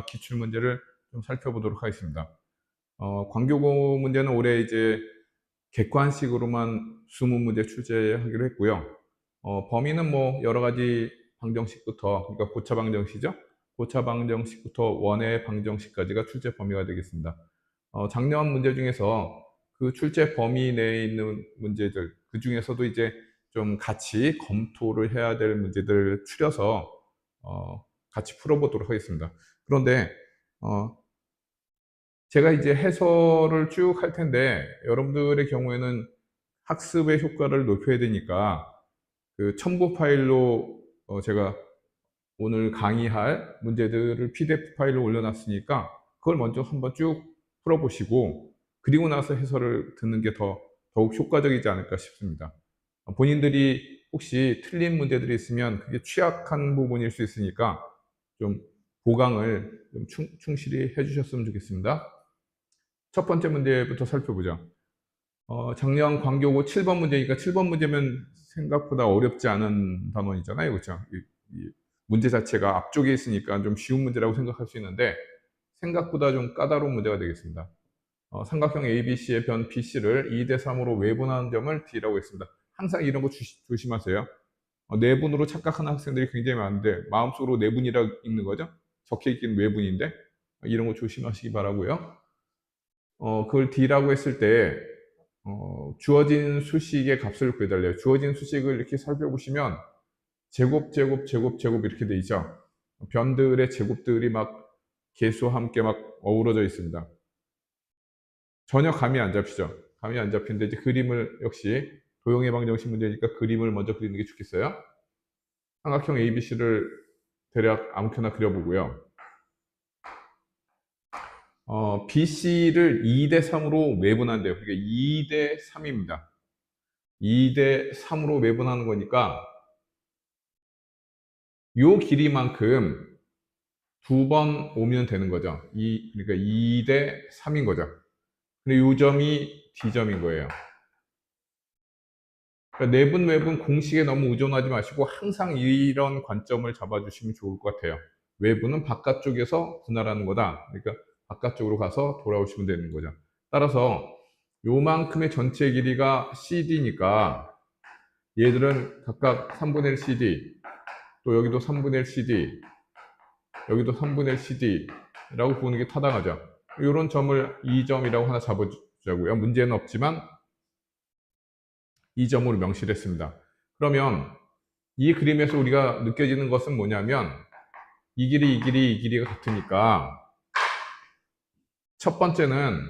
기출 문제를 좀 살펴보도록 하겠습니다. 광교고 문제는 올해 이제 객관식으로만 20문제 출제하기로 했고요. 범위는 뭐 여러 가지 방정식부터, 그러니까 고차 방정식이죠. 고차 방정식부터 원의 방정식까지가 출제 범위가 되겠습니다. 작년 문제 중에서 그 출제 범위 내에 있는 문제들, 그 중에서도 이제 좀 같이 검토를 해야 될 문제들을 추려서 같이 풀어보도록 하겠습니다. 그런데 제가 이제 해설을 쭉 할 텐데 여러분들의 경우에는 학습의 효과를 높여야 되니까 그 첨부 파일로 제가 오늘 강의할 문제들을 PDF 파일로 올려놨으니까 그걸 먼저 한번 쭉 풀어보시고 그리고 나서 해설을 듣는 게 더욱 효과적이지 않을까 싶습니다. 본인들이 혹시 틀린 문제들이 있으면 그게 취약한 부분일 수 있으니까 좀 보강을 좀 충실히 해주셨으면 좋겠습니다. 첫 번째 문제부터 살펴보죠. 작년 광교고 7번 문제니까 7번 문제면 생각보다 어렵지 않은 단원이잖아요. 그렇죠? 이 문제 자체가 앞쪽에 있으니까 좀 쉬운 문제라고 생각할 수 있는데 생각보다 좀 까다로운 문제가 되겠습니다. 삼각형 ABC의 변 BC를 2대 3으로 외분하는 점을 D라고 했습니다. 항상 이런 거 조심하세요. 내분으로 착각하는 학생들이 굉장히 많은데 마음속으로 내분이라고 읽는 거죠. 적혀있기는 외분인데 이런 거 조심하시기 바라고요. 그걸 D라고 했을 때 주어진 수식의 값을 구해달래요. 주어진 수식을 이렇게 살펴보시면 제곱 이렇게 돼 있죠. 변들의 제곱들이 막 개수와 함께 막 어우러져 있습니다. 전혀 감이 안 잡히죠. 감이 안 잡히는데 이제 그림을 역시 도형의 방정식 문제니까 그림을 먼저 그리는 게 좋겠어요. 삼각형 ABC를 대략 아무렇게나 그려보고요. BC를 2대 3으로 외분한대요. 그러니까 2대 3입니다. 2대 3으로 외분하는 거니까 요 길이만큼 두 번 오면 되는 거죠. 그러니까 2대 3인 거죠. 근데 요 점이 D점인 거예요. 그러니까 내분, 외분 공식에 너무 의존하지 마시고 항상 이런 관점을 잡아주시면 좋을 것 같아요. 외분은 바깥쪽에서 분할하는 거다. 그러니까 바깥쪽으로 가서 돌아오시면 되는 거죠. 따라서 요만큼의 전체 길이가 CD니까 얘들은 각각 3분의 1 CD, 또 여기도 3분의 1 CD, 여기도 3분의 1 CD라고 보는 게 타당하죠. 이런 점을 2점이라고 하나 잡아주자고요. 문제는 없지만 2점으로 명시를 했습니다. 그러면 이 그림에서 우리가 느껴지는 것은 뭐냐면 이 길이가 같으니까 첫 번째는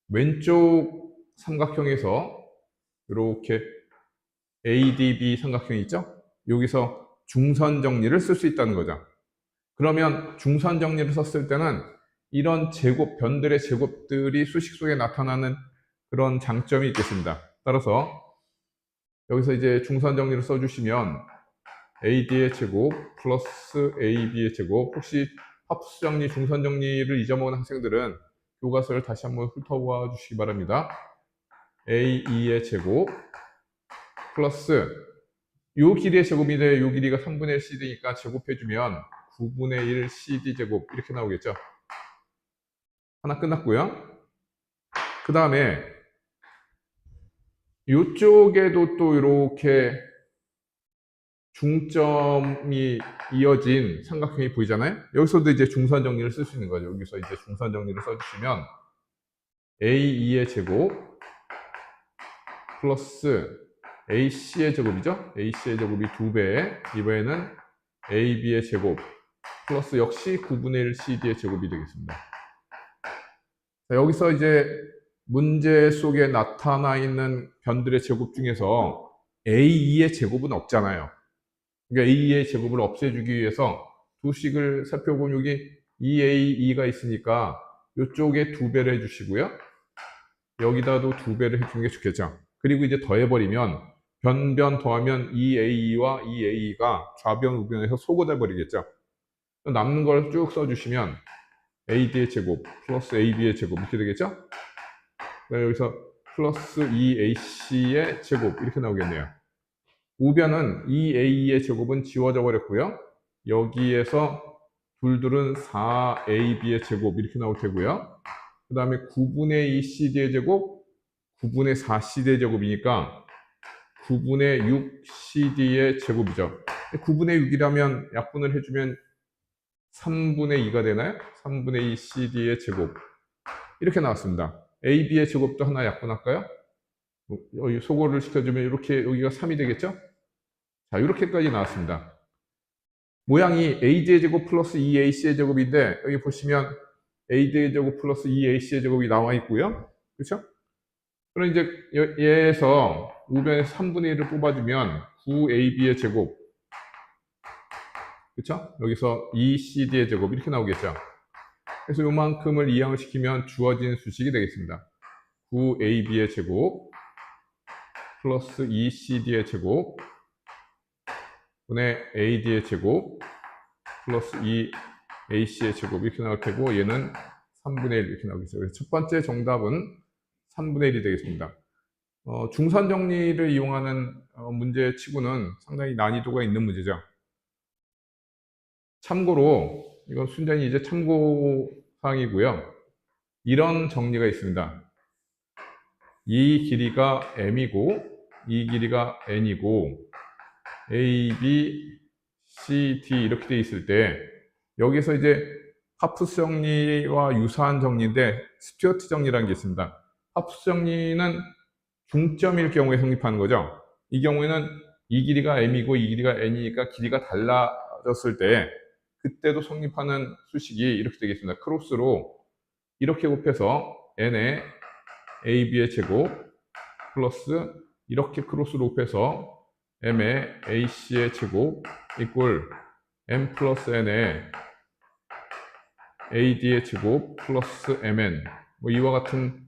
왼쪽 삼각형에서 이렇게 ADB 삼각형이 있죠? 여기서 중선 정리를 쓸 수 있다는 거죠. 그러면 중선 정리를 썼을 때는 이런 제곱, 변들의 제곱들이 수식 속에 나타나는 그런 장점이 있겠습니다. 따라서 여기서 이제 중선 정리를 써주시면 AD의 제곱 플러스 AB의 제곱, 혹시 합수 정리, 중선 정리를 잊어먹은 학생들은 교과서를 다시 한번 훑어보아 주시기 바랍니다. AE의 제곱 플러스 요 길이의 제곱인데 요 길이가 3분의 1 CD니까 제곱해주면 9분의 1 CD 제곱 이렇게 나오겠죠. 하나 끝났고요. 그 다음에 이쪽에도 또 이렇게 중점이 이어진 삼각형이 보이잖아요. 여기서도 이제 중선 정리를 쓸 수 있는 거죠. 여기서 이제 중선 정리를 써주시면 A2의 제곱 플러스 AC의 제곱이죠. AC의 제곱이 2배, 이번에는 AB의 제곱 플러스 역시 9분의 1 CD의 제곱이 되겠습니다. 자, 여기서 이제 문제 속에 나타나 있는 변들의 제곱 중에서 A2의 제곱은 없잖아요. 그러니까 A의 제곱을 없애주기 위해서 두 식을 살펴보면 여기 2A2가 있으니까 이쪽에 2배를 해주시고요. 여기다도 2배를 해주는 게 좋겠죠. 그리고 이제 더해버리면 변 더하면 2A2와 2A2가 좌변 우변에서 소거돼 버리겠죠. 남는 걸 쭉 써주시면 AD의 제곱 플러스 AB의 제곱 이렇게 되겠죠. 여기서 플러스 2AC의 제곱 이렇게 나오겠네요. 우변은 2A의 제곱은 지워져 버렸고요. 여기에서 둘둘은 4AB의 제곱 이렇게 나올 테고요. 그 다음에 9분의 2CD의 제곱, 9분의 4CD의 제곱이니까 9분의 6CD의 제곱이죠. 9분의 6이라면 약분을 해주면 3분의 2가 되나요? 3분의 2CD의 제곱 이렇게 나왔습니다. AB의 제곱도 하나 약분할까요? 여기 소거를 시켜주면 이렇게 여기가 3이 되겠죠? 자, 이렇게까지 나왔습니다. 모양이 AD의 제곱 플러스 2AC의 제곱인데 여기 보시면 AD의 제곱 플러스 2AC의 제곱이 나와 있고요. 그렇죠? 그럼 이제 얘에서 우변에 3분의 1을 뽑아주면 9AB의 제곱, 그렇죠? 여기서 2CD의 제곱 이렇게 나오겠죠. 그래서 요만큼을 이항을 시키면 주어진 수식이 되겠습니다. 9AB의 제곱 플러스 2CD의 제곱 분의 AD의 제곱 플러스 2AC의 제곱 이렇게 나올 테고 얘는 3분의 1 이렇게 나오겠죠. 그래서 첫 번째 정답은 3분의 1이 되겠습니다. 중선 정리를 이용하는 문제 치고는 상당히 난이도가 있는 문제죠. 참고로 이건 순전히 이제 참고사항이고요. 이런 정리가 있습니다. 이 길이가 m이고 이 길이가 n이고 a, b, c, d 이렇게 돼 있을 때 여기서 이제 하프스 정리와 유사한 정리인데 스튜어트 정리라는 게 있습니다. 하프스 정리는 중점일 경우에 성립하는 거죠. 이 경우에는 이 길이가 m이고 이 길이가 n이니까 길이가 달라졌을 때 그때도 성립하는 수식이 이렇게 되겠습니다. 크로스로 이렇게 곱해서 n의 ab의 제곱 플러스 이렇게 크로스로 곱해서 m의 ac의 제곱 이꼴 m 플러스 n의 ad의 제곱 플러스 mn 뭐 이와 같은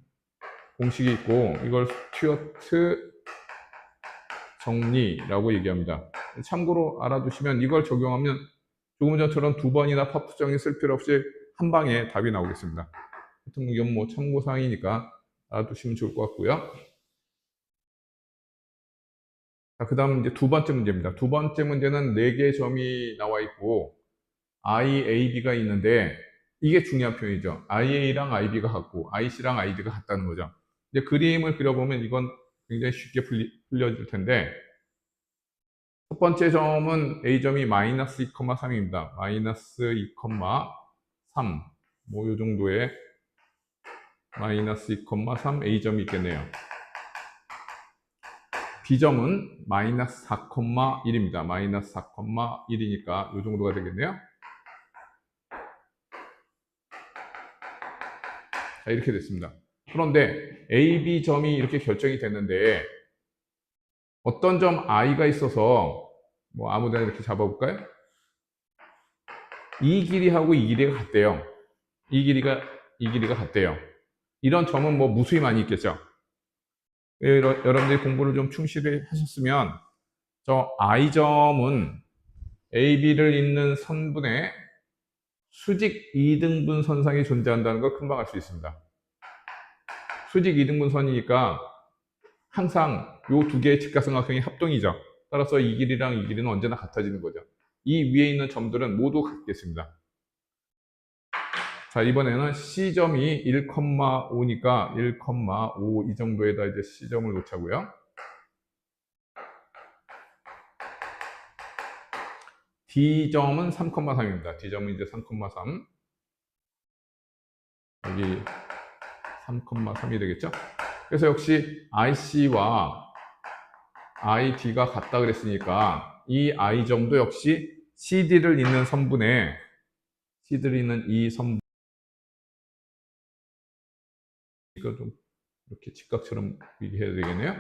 공식이 있고 이걸 스튜어트 정리라고 얘기합니다. 참고로 알아두시면 이걸 적용하면 조금 전처럼 두 번이나 파프 정리 쓸 필요 없이 한 방에 답이 나오겠습니다. 하여튼 이건 뭐 참고사항이니까 알아두시면 좋을 것 같고요. 자, 그 다음 이제 두 번째 문제입니다. 두 번째 문제는 4개의 점이 나와 있고 IAB가 있는데 이게 중요한 표현이죠. IA랑 IB가 같고 IC랑 ID가 같다는 거죠. 이제 그림을 그려보면 이건 굉장히 쉽게 풀려질 텐데 첫 번째 점은 A점이 마이너스 2,3입니다. 마이너스 2,3 뭐 요 정도의 마이너스 2,3 A점이 있겠네요. B점은 마이너스 4,1입니다. 마이너스 4,1이니까 요 정도가 되겠네요. 자, 이렇게 됐습니다. 그런데 A, B점이 이렇게 결정이 됐는데 어떤 점 I가 있어서 뭐 아무데나 이렇게 잡아볼까요? 이 길이하고 이 길이가 같대요. 이 길이가 같대요. 이런 점은 뭐 무수히 많이 있겠죠. 여러분들이 공부를 좀 충실히 하셨으면 저 I점은 AB를 잇는 선분의 수직 2등분 선상이 존재한다는 걸 금방 알 수 있습니다. 수직 2등분 선이니까 항상 이 두 개의 직각삼각형이 합동이죠. 따라서 이 길이랑 이 길이는 언제나 같아지는 거죠. 이 위에 있는 점들은 모두 같겠습니다. 자, 이번에는 C점이 1,5니까 1,5 이 정도에다 이제 C점을 놓자고요. D점은 3,3입니다. D점은 이제 3,3. 여기 3,3이 되겠죠? 그래서 역시 IC와 ID가 같다 그랬으니까 이 I점도 역시 CD를 잇는 선분에 CD를 잇는 이 선분 이거 좀 이렇게 직각처럼 얘기해야 되겠네요.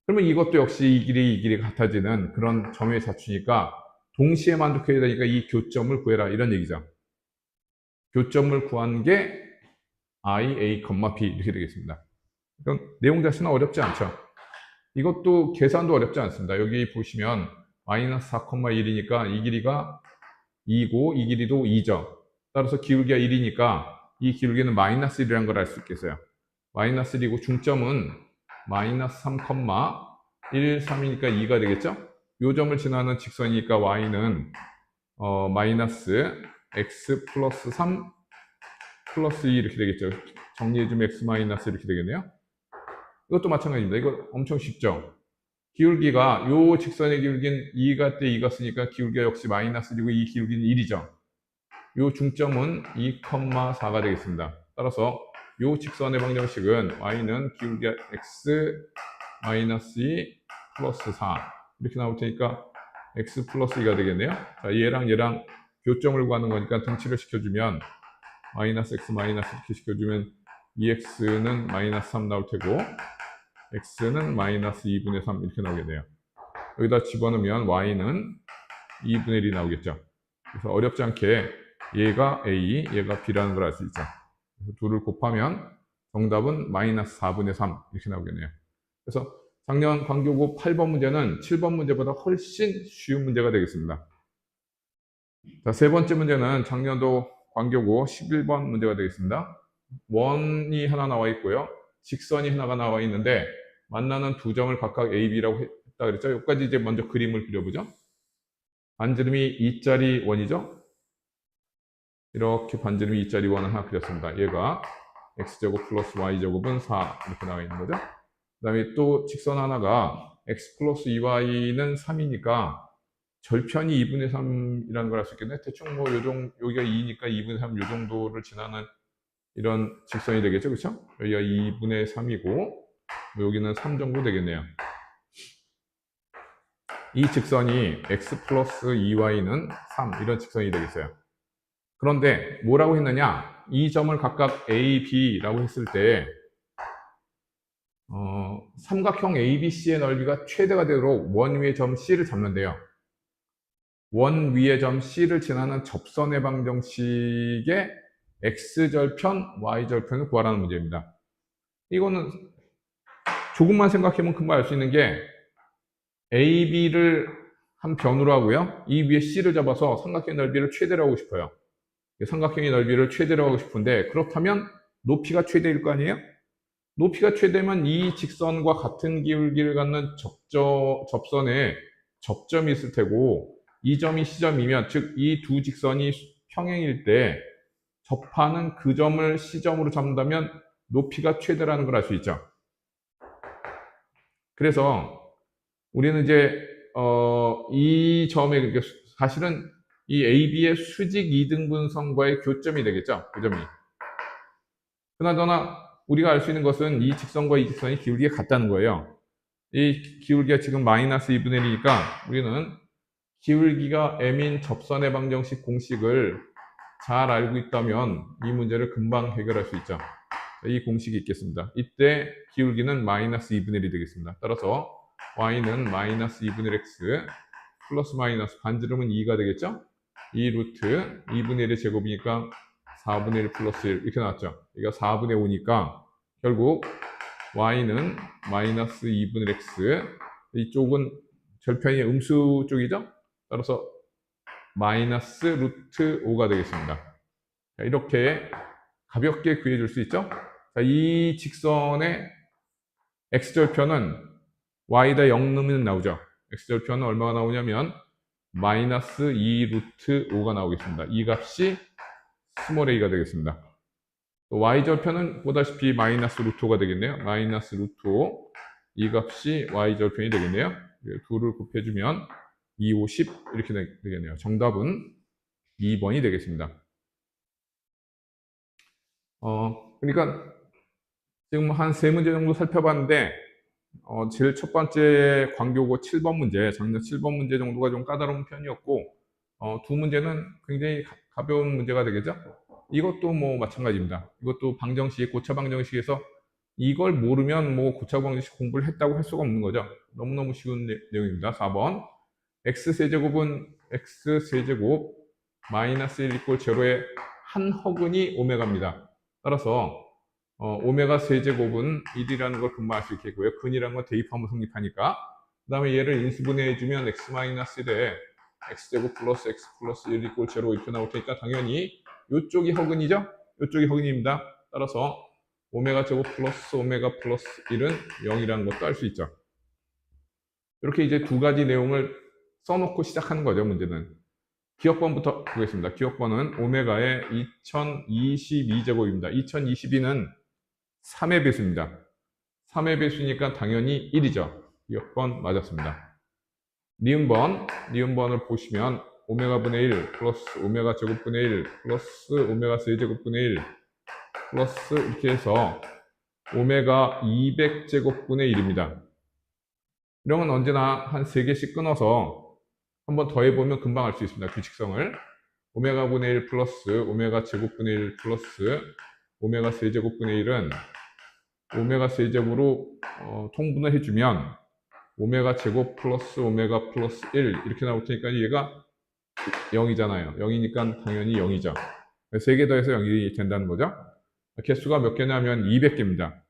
그러면 이것도 역시 이 길이가 같아지는 그런 점의 자추니까 동시에 만족해야 되니까 이 교점을 구해라 이런 얘기죠. 교점을 구한 게 I, A, B 이렇게 되겠습니다. 그럼 내용 자체는 어렵지 않죠. 이것도 계산도 어렵지 않습니다. 여기 보시면 마이너스 4,1이니까 이 길이가 2고 이 길이도 2죠. 따라서 기울기가 1이니까 이 기울기는 마이너스 1이라는 걸 알 수 있겠어요. 마이너스 1이고 중점은 마이너스 3,13이니까 2가 되겠죠? 요 점을 지나는 직선이니까 y는 마이너스 x 플러스 3 플러스 2 이렇게 되겠죠. 정리해주면 x 마이너스 이렇게 되겠네요. 이것도 마찬가지입니다. 이거 엄청 쉽죠. 기울기가 요 직선의 기울기는 2가 때 2가 쓰니까 기울기가 역시 마이너스 1이고 이 기울기는 1이죠. 요 중점은 2,4가 되겠습니다. 따라서 요 직선의 방정식은 y는 기울기가 x 마이너스 2 플러스 4 이렇게 나올 테니까 x 플러스 2가 되겠네요. 자, 얘랑 교점을 구하는 거니까 등치를 시켜주면 마이너스 x 마이너스 이렇게 시켜주면 2x는 마이너스 3 나올 테고 x는 마이너스 2분의 3 이렇게 나오겠네요. 여기다 집어넣으면 y는 2분의 1이 나오겠죠. 그래서 어렵지 않게 얘가 a, 얘가 b라는 걸 알 수 있죠. 그래서 둘을 곱하면 정답은 마이너스 4분의 3 이렇게 나오겠네요. 그래서 작년 광교고 8번 문제는 7번 문제보다 훨씬 쉬운 문제가 되겠습니다. 자, 세 번째 문제는 작년도 광교고 11번 문제가 되겠습니다. 원이 하나 나와 있고요. 직선이 하나가 나와 있는데 만나는 두 점을 각각 A, B라고 했다 그랬죠. 여기까지 이제 먼저 그림을 그려보죠. 반지름이 2짜리 원이죠. 이렇게 반지름이 2짜리 원을 하나 그렸습니다. 얘가 x제곱 플러스 y제곱은 4 이렇게 나와 있는 거죠. 그 다음에 또 직선 하나가 x 플러스 2y는 3이니까 절편이 2분의 3이라는 걸 알 수 있겠네. 대충 뭐 여기가 2니까 2분의 3 요 정도를 지나는 이런 직선이 되겠죠. 그렇죠? 여기가 2분의 3이고 여기는 3 정도 되겠네요. 이 직선이 x 플러스 2y는 3 이런 직선이 되겠어요. 그런데 뭐라고 했느냐? 이 점을 각각 A, B라고 했을 때 삼각형 ABC의 넓이가 최대가 되도록 원 위의 점 C를 잡면 돼요. 원 위의 점 C를 지나는 접선의 방정식의 X절편, Y절편을 구하라는 문제입니다. 이거는 조금만 생각해보면 금방 알 수 있는 게 AB를 한 변으로 하고요. 이 위에 C를 잡아서 삼각형의 넓이를 최대로 하고 싶어요. 삼각형의 넓이를 최대로 하고 싶은데 그렇다면 높이가 최대일 거 아니에요? 높이가 최대면 이 직선과 같은 기울기를 갖는 접선에 접점이 있을 테고 이 점이 C점이면 즉 이 두 직선이 평행일 때 접하는 그 점을 C점으로 잡는다면 높이가 최대라는 걸 알 수 있죠. 그래서 우리는 이제 이 점에 사실은 이 AB의 수직 이등분선과의 교점이 되겠죠. 그 점이. 그나저나 우리가 알 수 있는 것은 이 직선과 이 직선이 기울기가 같다는 거예요. 이 기울기가 지금 마이너스 2분의 1이니까 우리는 기울기가 m인 접선의 방정식 공식을 잘 알고 있다면 이 문제를 금방 해결할 수 있죠. 이 공식이 있겠습니다. 이때 기울기는 마이너스 2분의 1이 되겠습니다. 따라서 y는 마이너스 2분의 1 x 플러스 마이너스 반지름은 2가 되겠죠? 2 루트 2분의 1의 제곱이니까 4분의 1 플러스 1 이렇게 나왔죠. 이거 4분의 5니까 결국 y는 마이너스 2분의 1 x 이쪽은 절편이 음수 쪽이죠? 따라서 마이너스 루트 5가 되겠습니다. 자, 이렇게 가볍게 구해줄 수 있죠? 자, 이 직선의 x절편은 y다 0 넣으면 나오죠. x절편은 얼마가 나오냐면 마이너스 2 루트 5가 나오겠습니다. 이 값이 스몰 a가 되겠습니다. y절편은 보다시피 마이너스 루트 5가 되겠네요. 마이너스 루트 5. 이 값이 y절편이 되겠네요. 둘을 곱해주면 2, 5, 10 이렇게 되겠네요. 정답은 2번이 되겠습니다. 그러니까 지금 한 3문제 정도 살펴봤는데 제일 첫 번째 광교고 7번 문제, 작년 7번 문제 정도가 좀 까다로운 편이었고 두 문제는 굉장히 가벼운 문제가 되겠죠? 이것도 뭐 마찬가지입니다. 이것도 방정식, 고차 방정식에서 이걸 모르면 뭐 고차 방정식 공부를 했다고 할 수가 없는 거죠. 너무너무 쉬운 내용입니다. 4번 x세제곱은 x세제곱 마이너스 1 이꼴 제로의 한 허근이 오메가입니다. 따라서 오메가 세제곱은 1이라는 걸 금방 알 수 있겠고요. 근이라는 건 대입하면 성립하니까. 그 다음에 얘를 인수분해해주면 x-1에 x제곱 플러스 x 플러스 1 이꼴 제로 이렇게 나올 테니까 당연히 이쪽이 허근이죠? 이쪽이 허근입니다. 따라서 오메가 제곱 플러스 오메가 플러스 1은 0이라는 것도 알 수 있죠. 이렇게 이제 두 가지 내용을 써놓고 시작하는 거죠, 문제는. 기억번부터 보겠습니다. 기억번은 오메가의 2022제곱입니다. 2022는 3의 배수입니다. 3의 배수니까 당연히 1이죠. 기억번 맞았습니다. 니은번을 보시면 오메가 분의 1 플러스 오메가 제곱분의 1 플러스 오메가 세제곱분의 1 플러스 이렇게 해서 오메가 200제곱분의 1입니다. 이런 건 언제나 한 3개씩 끊어서 한번 더해보면 금방 알 수 있습니다. 규칙성을. 오메가 분의 1 플러스 오메가 제곱분의 1 플러스 오메가 세제곱분의 1은 오메가 세제곱으로 통분을 해주면 오메가 제곱 플러스 오메가 플러스 1 이렇게 나올 테니까 얘가 0이잖아요. 0이니까 당연히 0이죠. 3개 더해서 0이 된다는 거죠. 개수가 몇 개냐면 200개입니다.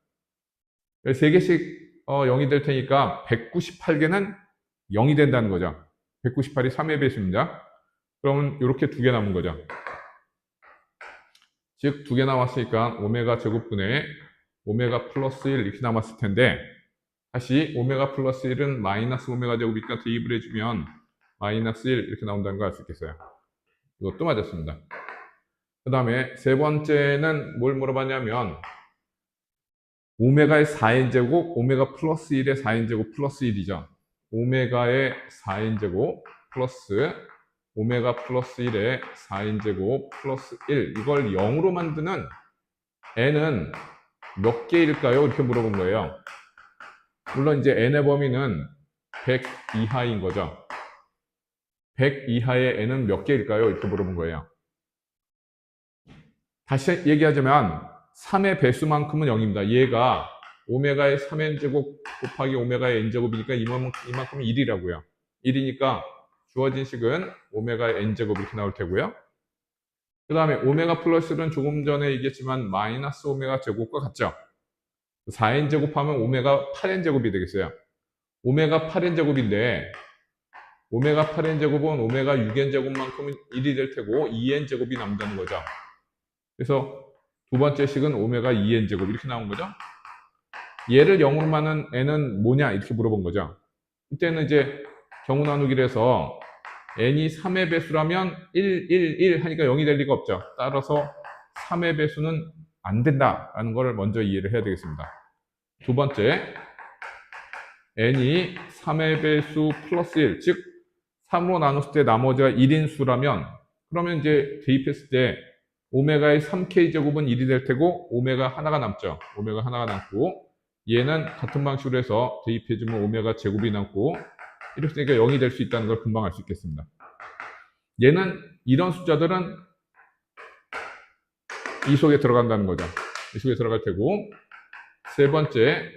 3개씩 0이 될 테니까 198개는 0이 된다는 거죠. 198이 3의 배수입니다. 그러면 이렇게 2개 남은 거죠. 즉 2개 남았으니까 오메가 제곱분의 오메가 플러스 1 이렇게 남았을 텐데 다시 오메가 플러스 1은 마이너스 오메가 제곱이니까 대입을 해주면 마이너스 1 이렇게 나온다는 걸 알 수 있겠어요. 이것도 맞았습니다. 그 다음에 세 번째는 뭘 물어봤냐면 오메가의 4n제곱 오메가 플러스 1의 4n제곱 플러스 1이죠. 오메가의 4n제곱 플러스 오메가 플러스 1의 4n제곱 플러스 1 이걸 0으로 만드는 n은 몇 개일까요? 이렇게 물어본 거예요. 물론 이제 n의 범위는 100 이하인 거죠. 100 이하의 n은 몇 개일까요? 이렇게 물어본 거예요. 다시 얘기하자면 3의 배수만큼은 0입니다. 얘가 오메가의 3n제곱 곱하기 오메가의 n제곱이니까 이만큼은 1이라고요. 1이니까 주어진 식은 오메가의 n제곱 이렇게 나올 테고요. 그 다음에 오메가 플러스는 조금 전에 얘기했지만 마이너스 오메가 제곱과 같죠. 4n제곱 하면 오메가 8n제곱이 되겠어요. 오메가 8n제곱인데 오메가 8n제곱은 오메가 6n제곱만큼은 1이 될 테고 2n제곱이 남다는 거죠. 그래서 두 번째 식은 오메가 2n제곱 이렇게 나온 거죠. 얘를 0으로 만든 n은 뭐냐 이렇게 물어본 거죠. 이때는 이제 경우 나누기를 해서 n이 3의 배수라면 1 하니까 0이 될 리가 없죠. 따라서 3의 배수는 안 된다라는 걸 먼저 이해를 해야 되겠습니다. 두 번째, n이 3의 배수 플러스 1, 즉 3으로 나눴을 때 나머지가 1인 수라면 그러면 이제 대입했을 때 오메가의 3k제곱은 1이 될 테고 오메가 하나가 남죠. 오메가 하나가 남고 얘는 같은 방식으로 해서 대입해주면 오메가 제곱이 남고 이렇으니까 0이 될 수 있다는 걸 금방 알 수 있겠습니다. 얘는 이런 숫자들은 이 속에 들어간다는 거죠. 이 속에 들어갈 테고 세 번째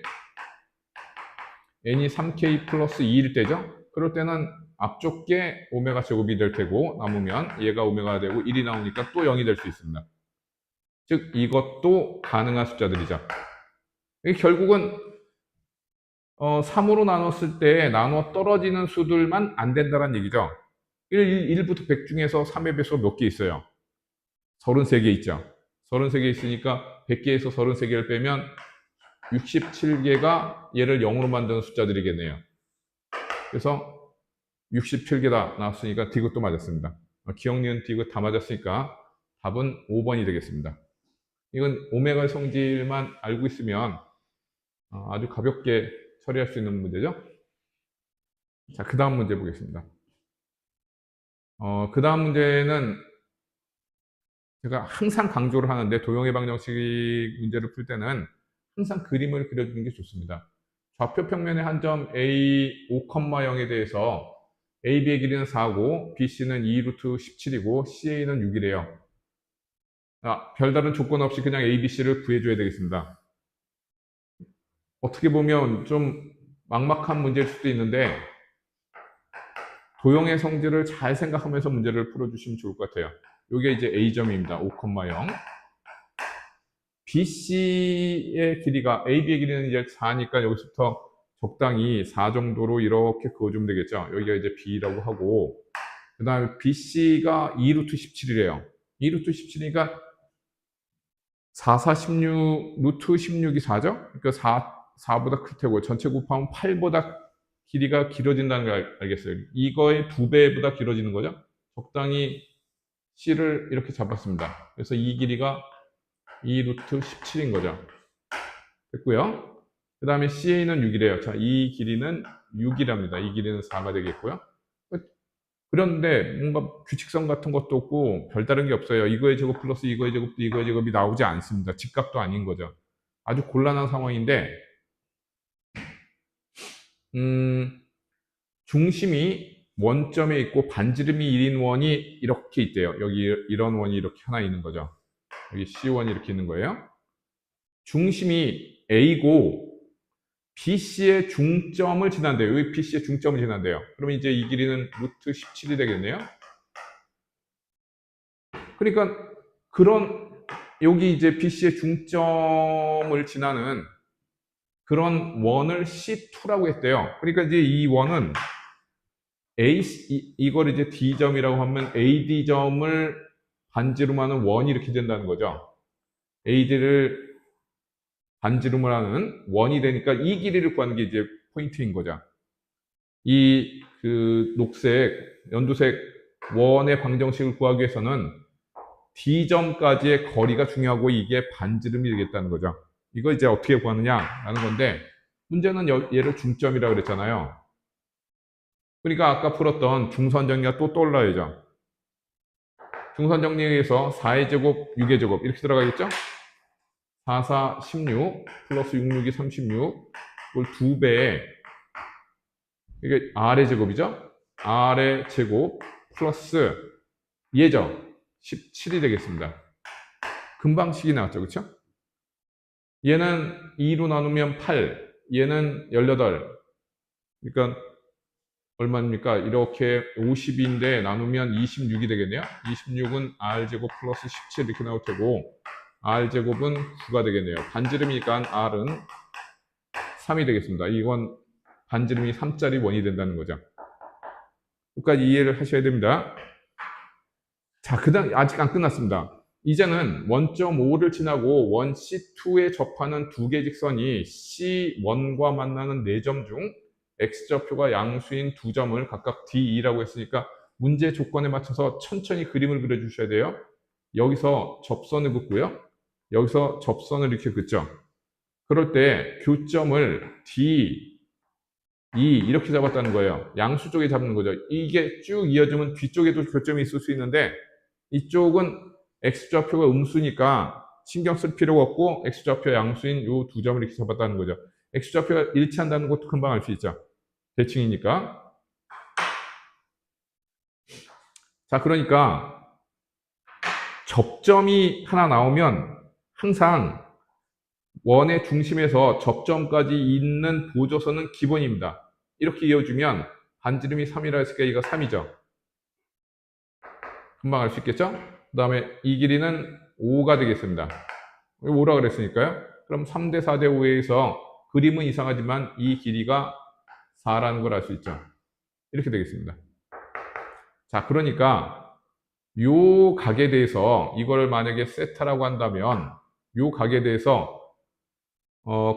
n이 3k 플러스 2일 때죠. 그럴 때는 앞쪽 게 오메가 제곱이 될 테고 남으면 얘가 오메가가 되고 1이 나오니까 또 0이 될 수 있습니다. 즉 이것도 가능한 숫자들이죠. 결국은 3으로 나눴을 때 나눠 떨어지는 수들만 안 된다는 얘기죠. 1부터 100 중에서 3의 배수가 몇 개 있어요? 33개 있죠. 33개 있으니까 100개에서 33개를 빼면 67개가 얘를 0으로 만드는 숫자들이겠네요. 그래서 67개다 나왔으니까 디귿도 맞았습니다. 기억, 니은, 디귿 다 맞았으니까 답은 5번이 되겠습니다. 이건 오메가 성질만 알고 있으면 아주 가볍게 처리할 수 있는 문제죠. 자, 그 다음 문제 보겠습니다. 그 다음 문제는 제가 항상 강조를 하는데 도형해방 정식 문제를 풀 때는 항상 그림을 그려주는 게 좋습니다. 좌표 평면의 한 점 A 5,0에 대해서 AB의 길이는 4고 BC는 2루트 17이고 CA는 6이래요. 별다른 조건 없이 그냥 ABC를 구해줘야 되겠습니다. 어떻게 보면 좀 막막한 문제일 수도 있는데 도형의 성질을 잘 생각하면서 문제를 풀어주시면 좋을 것 같아요. 이게 이제 A점입니다. 5,0. BC의 길이가, AB의 길이는 이제 4니까 여기서부터 적당히 4 정도로 이렇게 그어주면 되겠죠. 여기가 이제 B라고 하고, 그 다음에 BC가 2루트 17이래요. 2루트 17이니까 4, 4, 16, 루트 16이 4죠? 그러니까 4보다 클 테고, 전체 곱하면 8보다 길이가 길어진다는 걸 알겠어요. 이거의 2배보다 길어지는 거죠? 적당히 C를 이렇게 잡았습니다. 그래서 이 길이가 2 루트 17인 거죠. 됐고요. 그 다음에 CA는 6이래요. 자, 이 길이는 6이랍니다. 이 길이는 4가 되겠고요. 그런데 뭔가 규칙성 같은 것도 없고 별다른 게 없어요. 이거의 제곱 플러스 이거의 제곱도 이거의 제곱이 나오지 않습니다. 직각도 아닌 거죠. 아주 곤란한 상황인데 중심이 원점에 있고 반지름이 1인 원이 이렇게 있대요. 여기 이런 원이 이렇게 하나 있는 거죠. 여기 C1이 이렇게 있는 거예요. 중심이 A고 BC의 중점을 지난대요. 여기 BC의 중점을 지난대요. 그러면 이제 이 길이는 루트 17이 되겠네요. 그러니까 여기 이제 BC의 중점을 지나는 그런 원을 C2라고 했대요. 그러니까 이제 이 원은 이걸 이제 D점이라고 하면 AD점을 반지름 하는 원이 이렇게 된다는 거죠. AD를 반지름을 하는 원이 되니까 이 길이를 구하는 게 이제 포인트인 거죠. 이 연두색 원의 방정식을 구하기 위해서는 D점까지의 거리가 중요하고 이게 반지름이 되겠다는 거죠. 이걸 이제 어떻게 구하느냐라는 건데 문제는 얘를 중점이라고 그랬잖아요. 그러니까 아까 풀었던 중선 정리가 또 떠올라야죠. 중선 정리에서 4의 제곱, 6의 제곱 이렇게 들어가겠죠? 4, 4, 16 플러스 6, 6이 36 이걸 2배에 이게 R의 제곱이죠? R의 제곱 플러스 얘죠? 17이 되겠습니다. 금방식이 나왔죠, 그렇죠? 얘는 2로 나누면 8, 얘는 18. 그러니까 얼마입니까? 이렇게 52인데 나누면 26이 되겠네요. 26은 R제곱 플러스 17 이렇게 나올 테고 R제곱은 9가 되겠네요. 반지름이니까 R은 3이 되겠습니다. 이건 반지름이 3짜리 원이 된다는 거죠. 끝까지 이해를 하셔야 됩니다. 자, 그 다음 아직 안 끝났습니다. 이제는 원점 5를 지나고 원 C2에 접하는 두 개 직선이 C1과 만나는 4점 중 X좌표가 양수인 두 점을 각각 D2라고 했으니까 문제 조건에 맞춰서 천천히 그림을 그려주셔야 돼요. 여기서 접선을 긋고요. 여기서 접선을 이렇게 긋죠. 그럴 때 교점을 D, E 이렇게 잡았다는 거예요. 양수 쪽에 잡는 거죠. 이게 쭉 이어지면 뒤쪽에도 교점이 있을 수 있는데 이쪽은 X좌표가 음수니까 신경 쓸 필요가 없고 X좌표 양수인 이 두 점을 이렇게 잡았다는 거죠. X좌표가 일치한다는 것도 금방 알 수 있죠. 대칭이니까. 자, 그러니까 접점이 하나 나오면 항상 원의 중심에서 접점까지 있는 보조선은 기본입니다. 이렇게 이어주면 반지름이 3이라 했으니까 이거 3이죠. 금방 알 수 있겠죠? 그 다음에 이 길이는 5가 되겠습니다. 5라 그랬으니까요. 그럼 3대 4대 5에서 그림은 이상하지만 이 길이가 4라는 걸 알 수 있죠. 이렇게 되겠습니다. 자, 그러니까 요 각에 대해서 이걸 만약에 세타라고 한다면 요 각에 대해서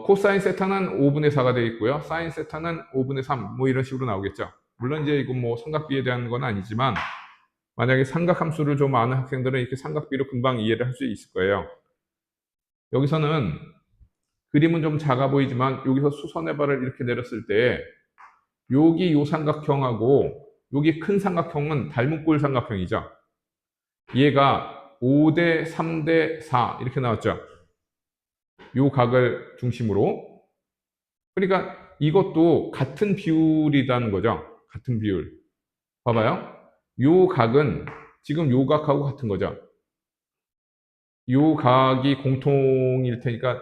코사인 세타는 5분의 4가 되어 있고요. 사인 세타는 5분의 3 뭐 이런 식으로 나오겠죠. 물론 이제 이건 뭐 삼각비에 대한 건 아니지만 만약에 삼각함수를 좀 아는 학생들은 이렇게 삼각비로 금방 이해를 할 수 있을 거예요. 여기서는 그림은 좀 작아 보이지만 여기서 수선의 발을 이렇게 내렸을 때 여기 요 삼각형하고 여기 큰 삼각형은 닮은 꼴 삼각형이죠. 얘가 5대 3대 4 이렇게 나왔죠. 요 각을 중심으로. 그러니까 이것도 같은 비율이라는 거죠. 같은 비율. 봐봐요. 요 각은 지금 요 각하고 같은 거죠. 요 각이 공통일 테니까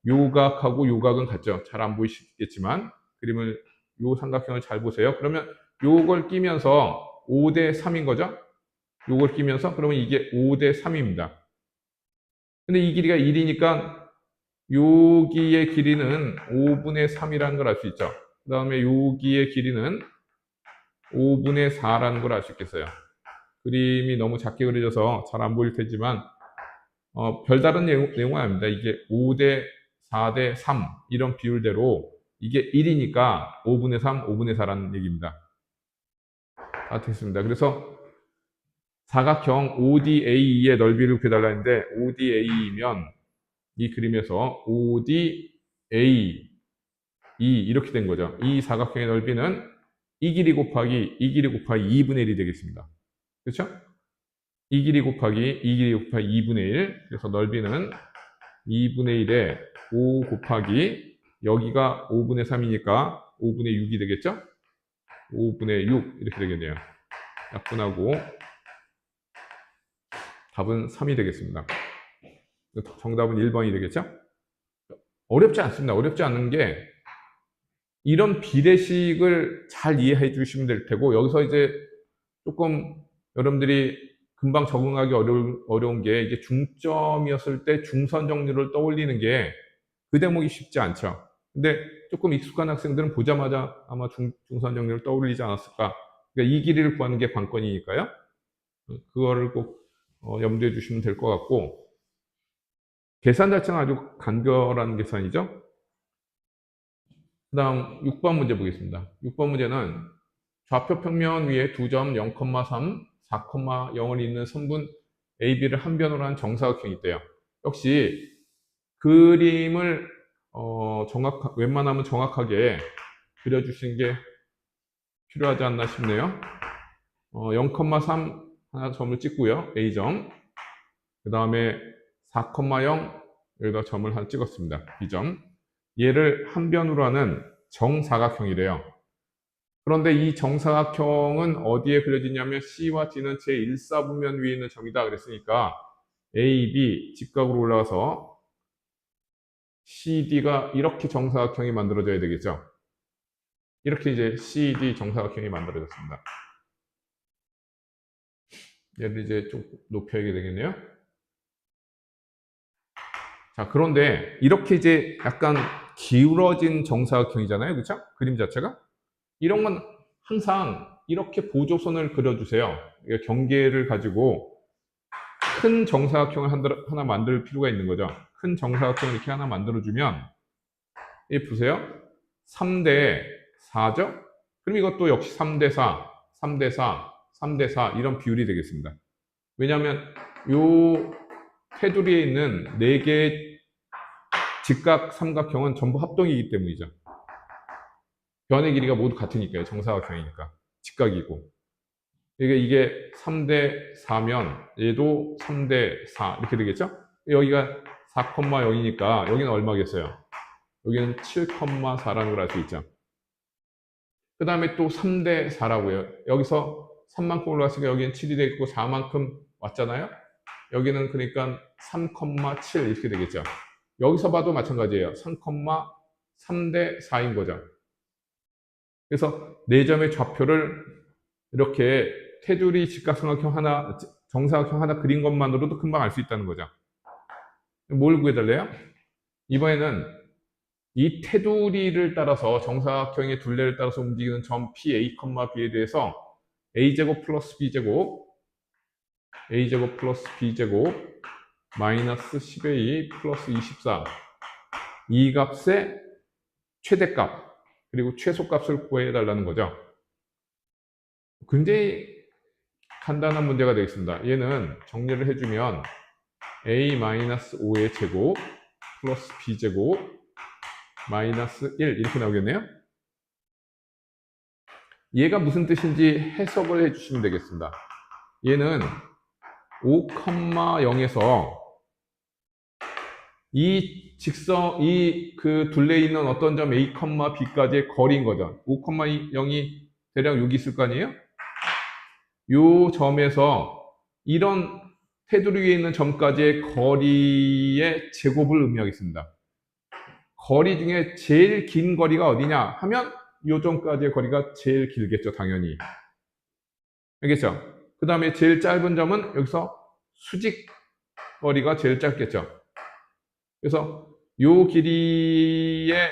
요 각하고 요 각은 같죠. 잘 안 보이시겠지만 그림을 요 삼각형을 잘 보세요. 그러면 요걸 끼면서 5대 3인 거죠. 요걸 끼면서 그러면 이게 5대 3입니다. 근데 이 길이가 1이니까 여기의 길이는 5분의 3이라는 걸 알 수 있죠. 그 다음에 여기의 길이는 5분의 4라는 걸 알 수 있겠어요. 그림이 너무 작게 그려져서 잘 안 보일 테지만 별다른 내용은 아닙니다. 이게 5대 4대 3 이런 비율대로 이게 1이니까 5분의 3, 5분의 4라는 얘기입니다. 다 됐습니다. 그래서 사각형 ODA의 넓이를 구해달라 했는데 ODA이면 이 그림에서 ODA 이렇게 된 거죠. 이 사각형의 넓이는 이 길이 곱하기 2분의 1이 되겠습니다. 그렇죠? 이 길이 곱하기 2분의 1. 그래서 넓이는 2분의 1에 5 곱하기 여기가 5분의 3이니까 5분의 6이 되겠죠? 5분의 6 이렇게 되겠네요. 약분하고 답은 3이 되겠습니다. 정답은 1번이 되겠죠? 어렵지 않습니다. 어렵지 않은 게 이런 비례식을 잘 이해해 주시면 될 테고, 여기서 이제 조금 여러분들이 금방 적응하기 어려운 게 이게 중점이었을 때 중선 정리를 떠올리는 게 그 대목이 쉽지 않죠. 근데 조금 익숙한 학생들은 보자마자 아마 중선 정리를 떠올리지 않았을까. 그러니까 이 길이를 구하는 게 관건이니까요. 그거를 꼭 염두해 주시면 될 것 같고, 계산 자체는 아주 간결한 계산이죠. 그 다음 6번 문제 보겠습니다. 6번 문제는 좌표 평면 위에 두 점 0,3, 4,0을 잇는 선분 AB를 한 변으로 한 정사각형이 있대요. 역시 그림을 웬만하면 정확하게 그려주시는 게 필요하지 않나 싶네요. 0,3 하나 점을 찍고요. A점. 그 다음에 4,0 여기다 점을 하나 찍었습니다. B점. 얘를 한 변으로 하는 정사각형이래요. 그런데 이 정사각형은 어디에 그려지냐면 C와 D는 제1사분면 위에 있는 점이다 그랬으니까 A, B 직각으로 올라가서 CD가 이렇게 정사각형이 만들어져야 되겠죠. 이렇게 이제 CD 정사각형이 만들어졌습니다. 얘를 이제 좀 높여야 되겠네요. 자, 그런데 이렇게 이제 약간 기울어진 정사각형이잖아요. 그렇죠? 그림 자체가. 이런 건 항상 이렇게 보조선을 그려주세요. 경계를 가지고 큰 정사각형을 하나 만들 필요가 있는 거죠. 큰 정사각형을 이렇게 하나 만들어주면, 이 보세요. 3대 4죠? 그럼 이것도 역시 3대 4, 3대 4, 3대 4 이런 비율이 되겠습니다. 왜냐하면 요 테두리에 있는 4개의 직각 삼각형은 전부 합동이기 때문이죠. 변의 길이가 모두 같으니까요. 정사각형이니까. 직각이고. 이게 3대 4면 얘도 3대 4 이렇게 되겠죠? 여기가 4,0이니까 여기는 얼마겠어요? 여기는 7,4라는 걸 알 수 있죠. 그 다음에 또 3대 4라고요. 여기서 3만큼 올라갔으니까 여기는 7이 되겠고 4만큼 왔잖아요. 여기는 그러니까 3,7 이렇게 되겠죠. 여기서 봐도 마찬가지예요. 3,3대 4인 거죠. 그래서 4점의 좌표를 이렇게 테두리 직각삼각형 하나, 정사각형 하나 그린 것만으로도 금방 알 수 있다는 거죠. 뭘 구해달래요? 이번에는 이 테두리를 따라서 정사각형의 둘레를 따라서 움직이는 점 P, A, B에 대해서 A제곱 플러스 B제곱, A제곱 플러스 B제곱, 마이너스 10A 플러스 24 이 값의 최대값 그리고 최소값을 구해달라는 거죠. 굉장히 간단한 문제가 되겠습니다. 얘는 정리를 해주면 A-5의 제곱 플러스 B제곱 마이너스 1 이렇게 나오겠네요. 얘가 무슨 뜻인지 해석을 해주시면 되겠습니다. 얘는 5,0에서 이 직선, 그 둘레에 있는 어떤 점 A, B까지의 거리인 거죠. 5,0이 대략 여기 있을 거 아니에요? 요 점에서 이런 테두리 위에 있는 점까지의 거리의 제곱을 의미하겠습니다. 거리 중에 제일 긴 거리가 어디냐 하면 요 점까지의 거리가 제일 길겠죠, 당연히. 알겠죠? 그 다음에 제일 짧은 점은 여기서 수직 거리가 제일 짧겠죠. 그래서 요 길이의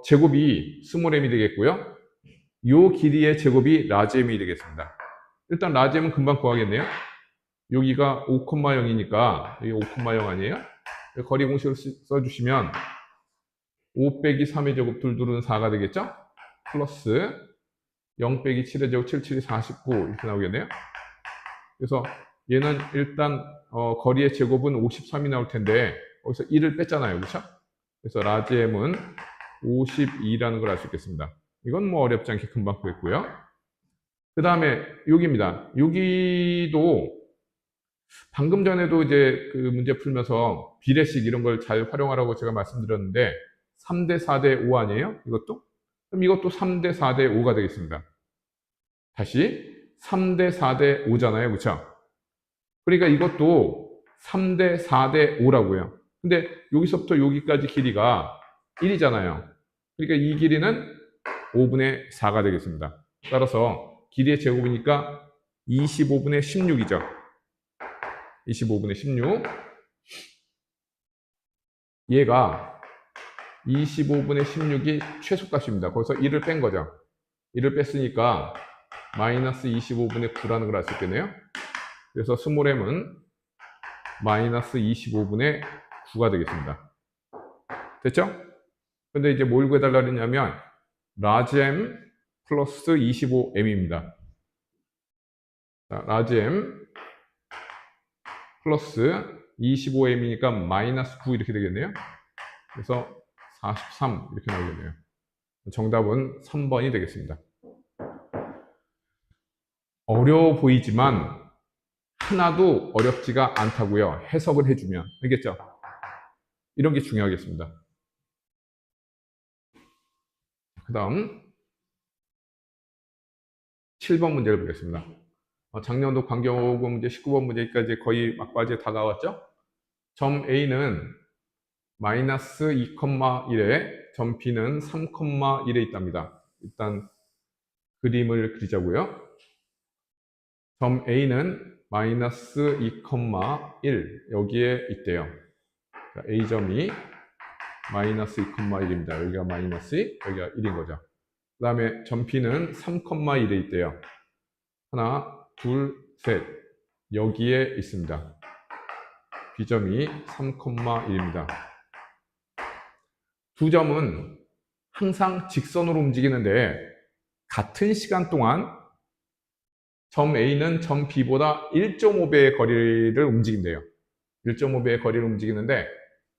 제곱이 스몰 m이 되겠고요. 요 길이의 제곱이 라지 m이 되겠습니다. 일단 라지 m은 금방 구하겠네요. 여기가 5,0이니까 여기 5,0 아니에요? 거리 공식을 써주시면 5 빼기 3의 제곱 둘둘은 4가 되겠죠? 플러스 0 빼기 7의 제곱 7, 7이 49 이렇게 나오겠네요. 그래서 얘는 일단 거리의 제곱은 53이 나올 텐데 여기서 1을 뺐잖아요. 그렇죠? 그래서 라지 M은 52라는 걸 알 수 있겠습니다. 이건 뭐 어렵지 않게 금방 구했고요. 그 다음에 여기입니다. 여기도 방금 전에도 이제 그 문제 풀면서 비례식 이런 걸 잘 활용하라고 제가 말씀드렸는데 3대 4대 5 아니에요? 이것도? 그럼 이것도 3대 4대 5가 되겠습니다. 다시 3대 4대 5잖아요. 그쵸? 그러니까 이것도 3대 4대 5라고요. 근데 여기서부터 여기까지 길이가 1이잖아요. 그러니까 이 길이는 5분의 4가 되겠습니다. 따라서 길이의 제곱이니까 25분의 16이죠. 25분의 16. 얘가 25분의 16이 최소값입니다. 거기서 1을 뺀 거죠. 1을 뺐으니까 마이너스 25분의 9라는 걸 알 수 있겠네요. 그래서 스몰 m은 마이너스 25분의 9가 되겠습니다. 됐죠? 근데 이제 뭘 구해달라 그랬냐면 라지 m 플러스 25m입니다. 라지 m 플러스 25m이니까 마이너스 9 이렇게 되겠네요. 그래서 43 이렇게 나오겠네요. 정답은 3번이 되겠습니다. 어려워 보이지만 하나도 어렵지가 않다고요. 해석을 해주면. 알겠죠? 이런 게 중요하겠습니다. 그 다음 7번 문제를 보겠습니다. 작년도 광교고 문제 19번 문제까지 거의 막바지에 다가왔죠? 점 A는 마이너스 2,1에 점 B는 3,1에 있답니다. 일단 그림을 그리자고요. 점 A는 마이너스 2,1 여기에 있대요. A점이 마이너스 2,1입니다. 여기가 마이너스 2, 여기가 1인 거죠. 그 다음에 점 B는 3,1에 있대요. 하나, 둘, 셋. 여기에 있습니다. B점이 3,1입니다. 두 점은 항상 직선으로 움직이는데 같은 시간 동안 점 A는 점 B보다 1.5배의 거리를 움직인대요. 1.5배의 거리를 움직이는데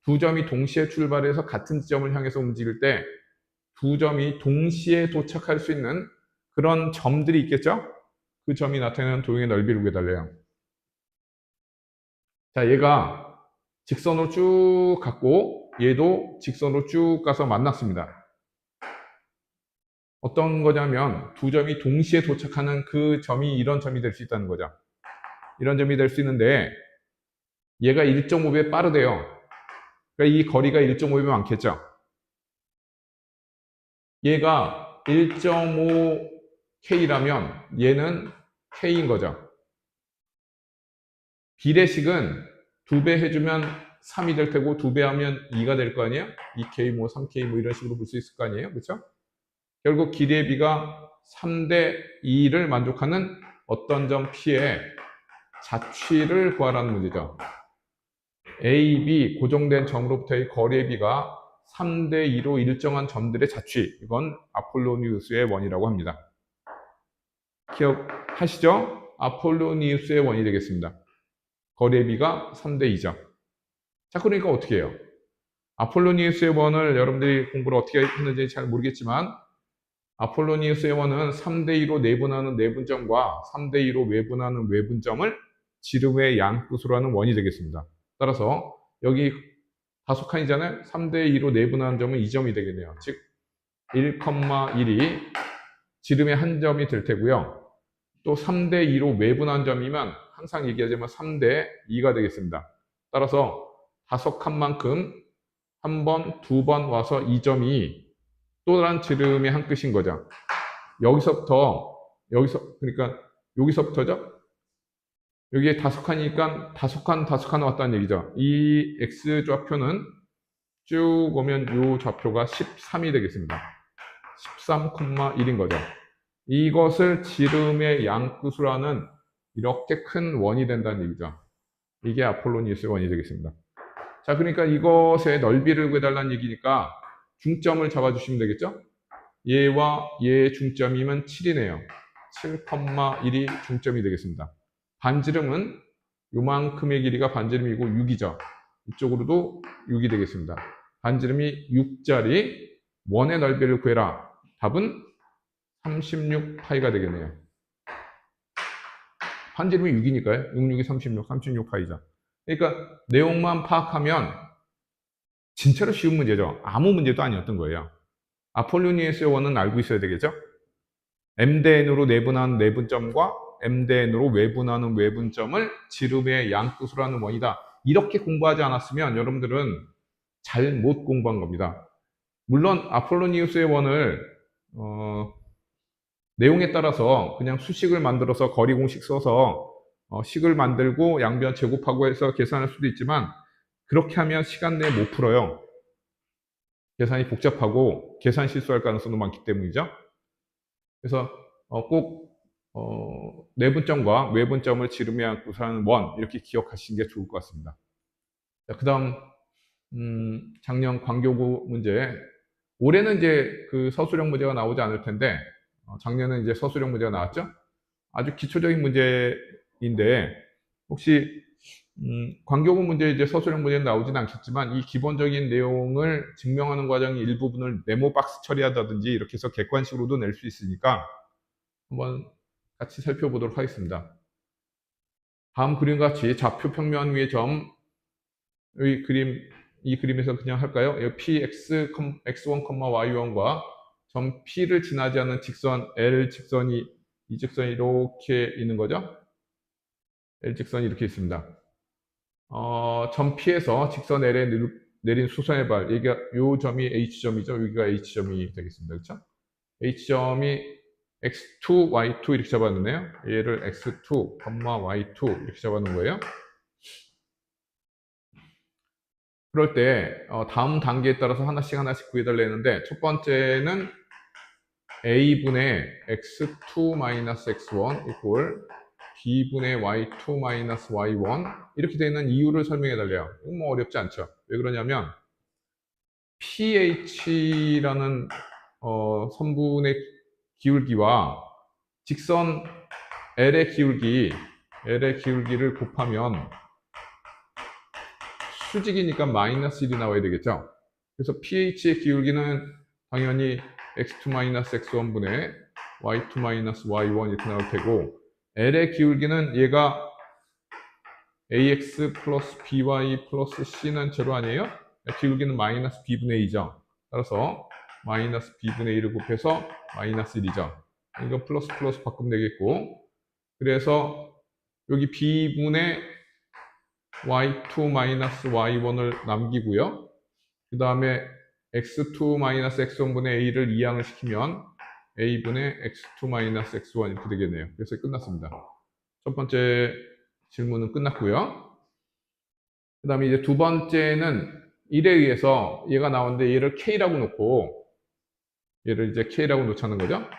두 점이 동시에 출발해서 같은 지점을 향해서 움직일 때 두 점이 동시에 도착할 수 있는 그런 점들이 있겠죠? 그 점이 나타내는 도형의 넓이를 구해달래요. 자, 얘가 직선으로 쭉 갔고 얘도 직선으로 쭉 가서 만났습니다. 어떤 거냐면 두 점이 동시에 도착하는 그 점이 이런 점이 될 수 있다는 거죠. 이런 점이 될 수 있는데 얘가 1.5배 빠르대요. 그러니까 이 거리가 1.5배 많겠죠. 얘가 1.5K라면 얘는 K인 거죠. 비례식은 2배 해주면 3이 될 테고 2배 하면 2가 될 거 아니에요? 2K 뭐 3K 뭐 이런 식으로 볼 수 있을 거 아니에요? 그렇죠? 결국 길이의 비가 3대 2를 만족하는 어떤 점 P의 자취를 구하라는 문제죠. A, B 고정된 점으로부터의 거리의 비가 3대 2로 일정한 점들의 자취. 이건 아폴로니우스의 원이라고 합니다. 기억하시죠? 아폴로니우스의 원이 되겠습니다. 거리의 비가 3대 2죠. 자, 그러니까 어떻게 해요? 아폴로니우스의 원을 여러분들이 공부를 어떻게 했는지 잘 모르겠지만 아폴로니우스의 원은 3대 2로 내분하는 내분점과 3대 2로 외분하는 외분점을 지름의 양끝으로 하는 원이 되겠습니다. 따라서 여기 다소 칸이잖아요. 3대 2로 내분하는 점은 2점이 되겠네요. 즉 1,1이 지름의 한 점이 될 테고요. 또 3대 2로 외분한 점이면 항상 얘기하자면 3대 2가 되겠습니다. 따라서 다섯 칸만큼 한 번, 두 번 와서 이 점이 또 다른 지름의 한 끝인 거죠. 그러니까 여기서부터죠. 여기에 다섯 칸이니까 다섯 칸 왔다는 얘기죠. 이 x 좌표는 쭉 오면 이 좌표가 13이 되겠습니다. 13,1인 거죠. 이것을 지름의 양끝으로 하는 이렇게 큰 원이 된다는 얘기죠. 이게 아폴로니우스의 원이 되겠습니다. 자, 그러니까 이것의 넓이를 구해달라는 얘기니까 중점을 잡아주시면 되겠죠? 얘와 얘의 중점이면 7이네요. 7,1이 중점이 되겠습니다. 반지름은 요만큼의 길이가 반지름이고 6이죠. 이쪽으로도 6이 되겠습니다. 반지름이 6짜리 원의 넓이를 구해라. 답은 36파이가 되겠네요. 반지름이 6이니까요. 6, 6이 36, 36파이죠. 그러니까 내용만 파악하면 진짜로 쉬운 문제죠. 아무 문제도 아니었던 거예요. 아폴로니우스의 원은 알고 있어야 되겠죠? m대n으로 내분하는 내분점과 m대n으로 외분하는 외분점을 지름의 양끝으로 하는 원이다. 이렇게 공부하지 않았으면 여러분들은 잘 못 공부한 겁니다. 물론 아폴로니우스의 원을 내용에 따라서 그냥 수식을 만들어서 거리 공식 써서 식을 만들고 양변 제곱하고 해서 계산할 수도 있지만 그렇게 하면 시간 내에 못 풀어요. 계산이 복잡하고 계산 실수할 가능성도 많기 때문이죠. 그래서 꼭 내분점과 외분점을 지름에 안고 사는 원 이렇게 기억하시는 게 좋을 것 같습니다. 그 다음 작년 광교구 문제, 올해는 이제 그 서술형 문제가 나오지 않을 텐데 작년에 이제 서술형 문제가 나왔죠. 아주 기초적인 문제인데 혹시 광교구 문제 이제 서술형 문제는 나오진 않겠지만 이 기본적인 내용을 증명하는 과정의 일부분을 네모 박스 처리하다든지 이렇게 해서 객관식으로도 낼 수 있으니까 한번 같이 살펴보도록 하겠습니다. 다음 그림과 같이 좌표 평면 위의 점, 이 그림에서 그냥 할까요? px, x1, y1과 점 P를 지나지 않는 직선 L 직선이, 이 직선이 이렇게 있는 거죠? L 직선이 이렇게 있습니다. 점 P에서 직선 L에 내린 수선의 발, 여기가 요 점이 H점이죠. 여기가 H점이 되겠습니다. 그렇죠? H점이 x2, y2 이렇게 잡아놓네요. 얘를 x2, y2 이렇게 잡아놓은 거예요. 그럴 때 다음 단계에 따라서 하나씩 구해달라 했는데 첫 번째는 a분의 x2-x1 이꼴 b분의 y2-y1 이렇게 되는 이유를 설명해 달래요. 이건 뭐 어렵지 않죠. 왜 그러냐면 ph라는 선분의 기울기와 직선 L의 기울기를 곱하면 수직이니까 마이너스 1이 나와야 되겠죠. 그래서 pH의 기울기는 당연히 x2-x1분의 y2-y1 이렇게 나올 테고 L의 기울기는 얘가 ax 플러스 by 플러스 c는 제로 아니에요? 기울기는 마이너스 b분의 2죠. 따라서 마이너스 b분의 1을 곱해서 마이너스 1이죠. 이거 플러스 바꾸면 되겠고 그래서 여기 b분의 y2-y1을 남기고요. 그 다음에 x2-x1분의 a를 이항을 시키면 a분의 x2-x1 이렇게 되겠네요. 그래서 끝났습니다. 첫 번째 질문은 끝났고요. 그 다음에 이제 두 번째는 1에 의해서 얘가 나오는데 얘를 k라고 놓고 얘를 이제 k라고 놓자는 거죠.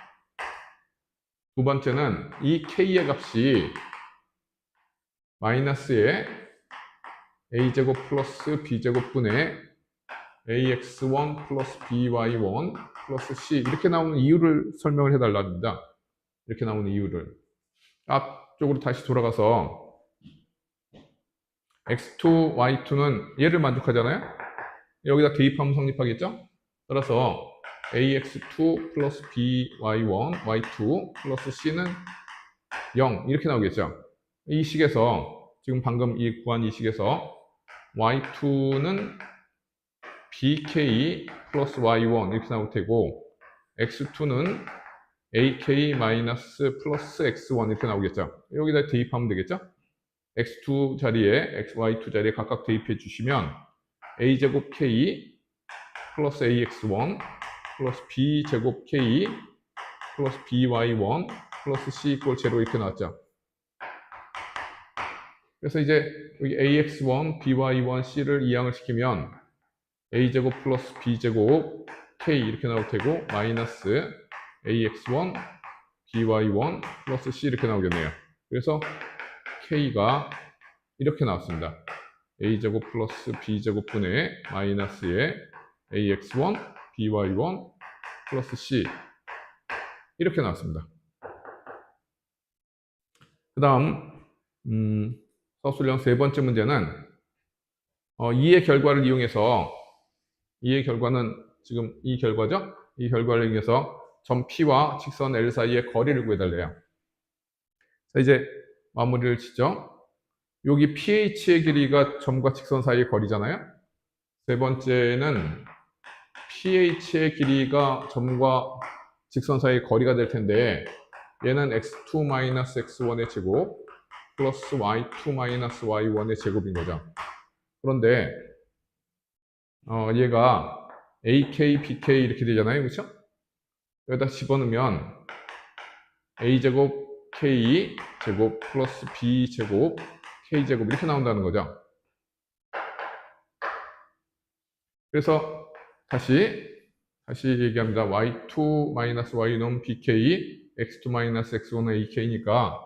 두 번째는 이 k의 값이 마이너스의 a제곱 플러스 b제곱분의 ax1 플러스 by1 플러스 c 이렇게 나오는 이유를 설명을 해달랍니다. 이렇게 나오는 이유를 앞쪽으로 다시 돌아가서 x2, y2는 얘를 만족하잖아요. 여기다 대입하면 성립하겠죠. 따라서 ax2 플러스 by1 y2 플러스 c는 0 이렇게 나오겠죠. 이 식에서 지금 방금 구한 이 식에서 y2는 bk 플러스 y1 이렇게 나올 테고 x2는 ak 마이너스 플러스 x1 이렇게 나오겠죠. 여기다 대입하면 되겠죠. x2 자리에 y2 자리에 각각 대입해 주시면 a제곱 k 플러스 ax1 플러스 b제곱 k 플러스 by1 플러스 c 이퀄 0 이렇게 나왔죠. 그래서 이제 여기 ax1, by1, c를 이항을 시키면 a제곱 플러스 b제곱 k 이렇게 나올 테고 마이너스 ax1, by1 플러스 c 이렇게 나오겠네요. 그래서 k가 이렇게 나왔습니다. a제곱 플러스 b제곱분의 마이너스의 ax1, by1 플러스 c 이렇게 나왔습니다. 그 다음 서술형 세 번째 문제는 2의 결과를 이용해서, 2의 결과는 지금 이 결과죠? 이 결과를 이용해서 점 P와 직선 L 사이의 거리를 구해달래요. 자, 이제 마무리를 짓죠. 여기 PH의 길이가 점과 직선 사이의 거리잖아요. 세 번째는 PH의 길이가 점과 직선 사이의 거리가 될 텐데, 얘는 x2-x1의 제곱 플러스 y2-y1의 제곱인 거죠. 그런데 얘가 AK, BK 이렇게 되잖아요. 그렇죠? 여기다 집어넣으면 A제곱 K제곱 플러스 B제곱 K제곱 이렇게 나온다는 거죠. 그래서 다시 얘기합니다. y2-y BK, x2-x1은 AK니까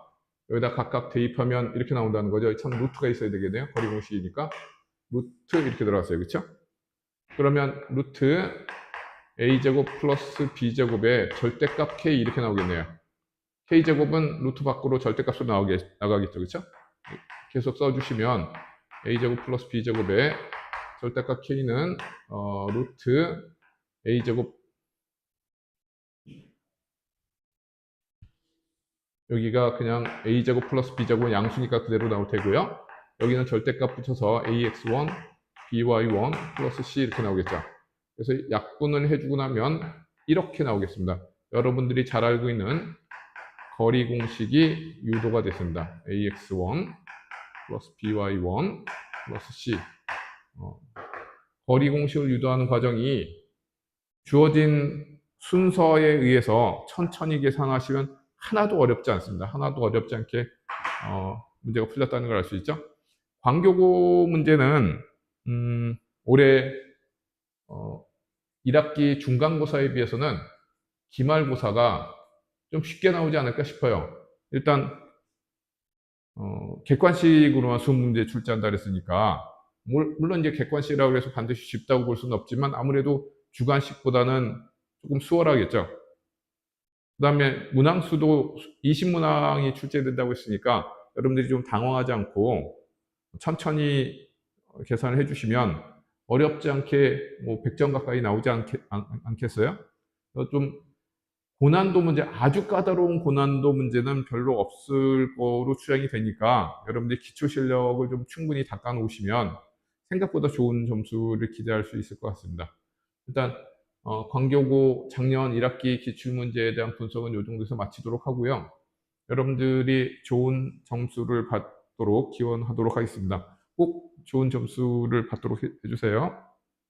여기다 각각 대입하면 이렇게 나온다는 거죠. 참 루트가 있어야 되겠네요. 거리 공식이니까. 루트 이렇게 들어갔어요. 그렇죠? 그러면 루트 A제곱 플러스 B제곱의 절대값 K 이렇게 나오겠네요. K제곱은 루트 밖으로 절대값으로 나가겠죠. 그렇죠? 계속 써주시면 A제곱 플러스 B제곱의 절대값 K는 루트 A제곱, 여기가 그냥 A제곱 플러스 B제곱은 양수니까 그대로 나올 테고요. 여기는 절대값 붙여서 AX1, BY1 플러스 C 이렇게 나오겠죠. 그래서 약분을 해주고 나면 이렇게 나오겠습니다. 여러분들이 잘 알고 있는 거리 공식이 유도가 됐습니다. AX1 플러스 BY1 플러스 C. 거리 공식을 유도하는 과정이 주어진 순서에 의해서 천천히 계산하시면 하나도 어렵지 않습니다. 하나도 어렵지 않게 문제가 풀렸다는 걸 알 수 있죠. 광교고 문제는 올해 1학기 중간고사에 비해서는 기말고사가 좀 쉽게 나오지 않을까 싶어요. 일단 객관식으로만 수업 문제 출제한다 그랬으니까, 물론 이제 객관식이라고 해서 반드시 쉽다고 볼 수는 없지만 아무래도 주관식보다는 조금 수월하겠죠. 그 다음에 문항수도 20문항이 출제된다고 했으니까 여러분들이 좀 당황하지 않고 천천히 계산을 해주시면 어렵지 않게 뭐 100점 가까이 나오지 않겠어요? 좀 고난도 문제, 아주 까다로운 고난도 문제는 별로 없을 거로 추정이 되니까 여러분들이 기초 실력을 좀 충분히 닦아 놓으시면 생각보다 좋은 점수를 기대할 수 있을 것 같습니다. 일단 광교고 작년 1학기 기출문제에 대한 분석은 이 정도에서 마치도록 하고요. 여러분들이 좋은 점수를 받도록 기원하도록 하겠습니다. 꼭 좋은 점수를 받도록 해주세요.